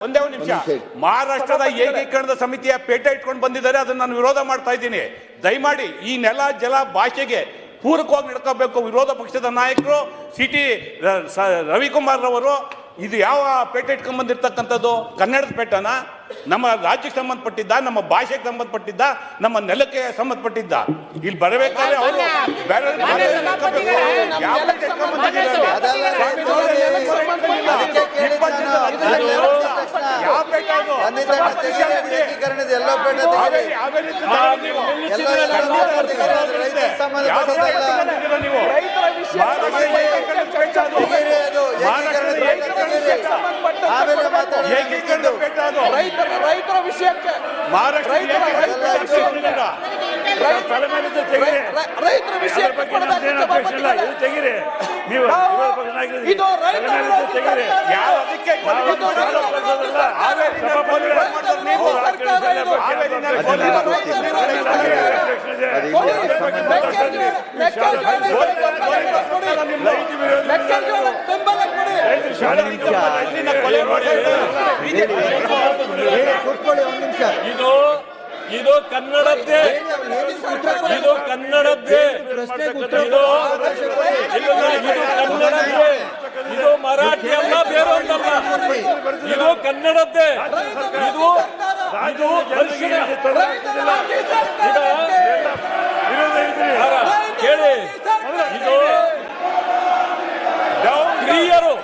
ಒಂದೇ ಒಂದು ನಿಮಿಷ. ಮಹಾರಾಷ್ಟ್ರದ ಏಕೀಕರಣದ ಸಮಿತಿಯ ಪೇಟ ಇಟ್ಕೊಂಡು ಬಂದಿದ್ದಾರೆ, ಅದನ್ನು ನಾನು ವಿರೋಧ ಮಾಡ್ತಾ ಇದ್ದೀನಿ. ದಯಮಾಡಿ ಈ ನೆಲ ಜಲ ಭಾಷೆಗೆ ಪೂರಕವಾಗಿ ನಡ್ಕೋಬೇಕು. ವಿರೋಧ ಪಕ್ಷದ ನಾಯಕರು ಸಿಟಿ ರವಿಕುಮಾರ್ ರವರು ಇದು ಯಾವ ಪೇಟ ಇಟ್ಕೊಂಡ್ ಬಂದಿರ್ತಕ್ಕಂಥದ್ದು? ಕನ್ನಡದ ಪೇಟನ? ನಮ್ಮ ರಾಜ್ಯಕ್ಕೆ ಸಂಬಂಧಪಟ್ಟಿದ್ದ, ನಮ್ಮ ಭಾಷೆಗೆ ಸಂಬಂಧಪಟ್ಟಿದ್ದ, ನಮ್ಮ ನೆಲಕ್ಕೆ ಸಂಬಂಧಪಟ್ಟಿದ್ದ? ಇಲ್ಲಿ ಬರಬೇಕಾದ್ರೆ ಅವರು ರೈತರ ವಿಷಯಕ್ಕೆ ರೈತರ ವಿಷಯಕ್ಕೆ ಇದು ಇದು ಕನ್ನಡದ್ದೇ, ಇದು ಕನ್ನಡದ್ದೇ, ಕನ್ನಡದ್ದೇ, ಇದು ಮರಾಠಿ ಅಲ್ಲ, ಬೇರೊಂದಲ್ಲ, ಇದು ಕನ್ನಡದ್ದೇ. ಇದು ಕೇಳಿ, ಇದು ಕ್ರಿಯರು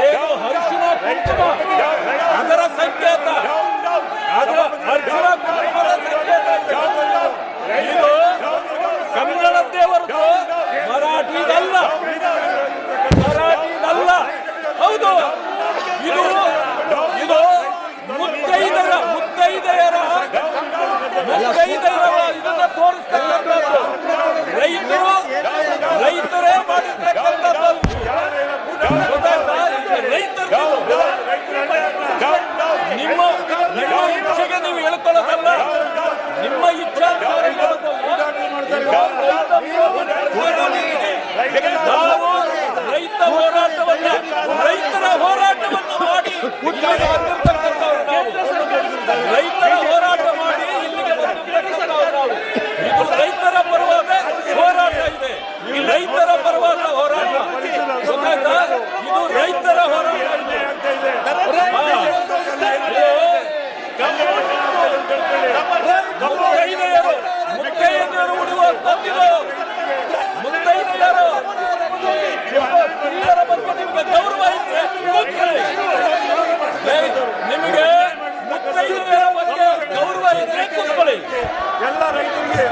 ಏನು ಹರ್ಷಿನ ಕುಂಕುಮ ಅದರ ಸಂಕೇತ, ಅದರ ಹರ್ಷಿನ ಕುಂಕುಮದ ಸಂಕೇತ. ಇದು ಕನ್ನಡದ್ದೇ ಹೊರತು ಮರಾಠಿದಲ್ಲ, ಮರಾಠಿದಲ್ಲ. ಹೌದು, ಇದು ಇದು ಮುತ್ತೈದೆಯರ ಇದನ್ನ ತೋರಿಸ್ತಕ್ಕಂಥದ್ದು. ರೈತರೇ ಮಾಡಿರ್ತಕ್ಕಂಥದ್ದು. ನಿಮ್ಮ ಇಚ್ಛೆಗೆ ನೀವು ಹೇಳ್ಕೊಳ್ಳೋದಲ್ಲ, ನಿಮ್ಮ ಇಚ್ಛೆ ನಾವು ರೈತ ಹೋರಾಟವನ್ನ, ರೈತರ ಹೋರಾಟವನ್ನು ಮಾಡಿ ಬಂದಿರ್ತಕ್ಕಂಥವ್ರು ನಾವು. ರೈತರ ಹೋರಾಟ ಮಾಡಿ ಇಲ್ಲಿಗೆ ಬಂದಿರ್ತಕ್ಕಂಥವ್ರು ನಾವು. ಇದು ರೈತರ ಪರವಾದ ಹೋರಾಟ ಇದೆ, ರೈತರ ಪರವಾದ ಹೋರಾಟ ಗೊತ್ತಾಯ್ತಾ? ಇದು ರೈತರ ಹೋರಾಟ ಇದೆ. ಮುತ್ತೈದೆಯರು ಉಳಿಯುವಂತದ್ದು. ಮುತ್ತೈದೆಯರು ಸ್ತ್ರೀಯರ ಬಗ್ಗೆ ನಿಮಗೆ ಗೌರವ ಇದ್ರೆ ನಿಮಗೆ ಮುತ್ತೈದೆಯರ ಬಗ್ಗೆ ಗೌರವ ಇದ್ರೆ ಕೂತ್ಕೊಳ್ಳಿ. ಎಲ್ಲ ರೈತರಿಗೆ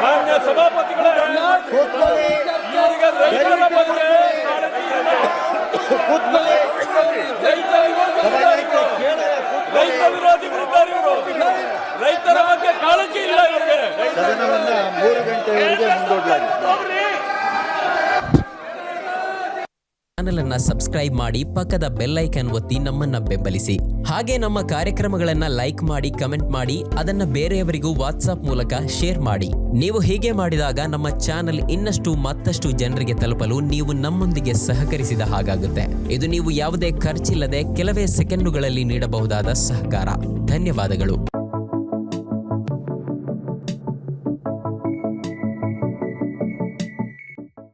ಮಾನ್ಯ ಸಭಾಪತಿಗಳೇ, ಇವರಿಗೆ ರೈತರ ಬಗ್ಗೆ ರೈತ ವಿರೋಧಿಗಳಿದ್ದಾರೆ ಇವರು. ರೈತರ ಬಗ್ಗೆ ಕಾಳಜಿ ಇಲ್ಲ ಇವರಿಗೆ. ಸದನವನ್ನ 3 ಗಂಟೆವರೆಗೆ ಮುಂದೂಡಲಾಗಿದೆ. ಚಾನೆಲ್ ಅನ್ನ ಸಬ್ಸ್ಕ್ರೈಬ್ ಮಾಡಿ, ಪಕ್ಕದ ಬೆಲ್ ಐಕಾನ್ ಒತ್ತಿ ನಮ್ಮನ್ನ ಬೆಂಬಲಿಸಿ. ಹಾಗೆ ನಮ್ಮ ಕಾರ್ಯಕ್ರಮಗಳನ್ನ ಲೈಕ್ ಮಾಡಿ, ಕಮೆಂಟ್ ಮಾಡಿ, ಅದನ್ನ ಬೇರೆಯವರಿಗೂ ವಾಟ್ಸ್ಆಪ್ ಮೂಲಕ ಶೇರ್ ಮಾಡಿ. ನೀವು ಹೀಗೆ ಮಾಡಿದಾಗ ನಮ್ಮ ಚಾನೆಲ್ ಇನ್ನಷ್ಟು ಮತ್ತಷ್ಟು ಜನರಿಗೆ ತಲುಪಲು ನೀವು ನಮ್ಮೊಂದಿಗೆ ಸಹಕರಿಸಿದ ಹಾಗಾಗುತ್ತೆ. ಇದು ನೀವು ಯಾವುದೇ ಖರ್ಚಿಲ್ಲದೆ ಕೆಲವೇ ಸೆಕೆಂಡುಗಳಲ್ಲಿ ನೀಡಬಹುದಾದ ಸಹಕಾರ. ಧನ್ಯವಾದಗಳು.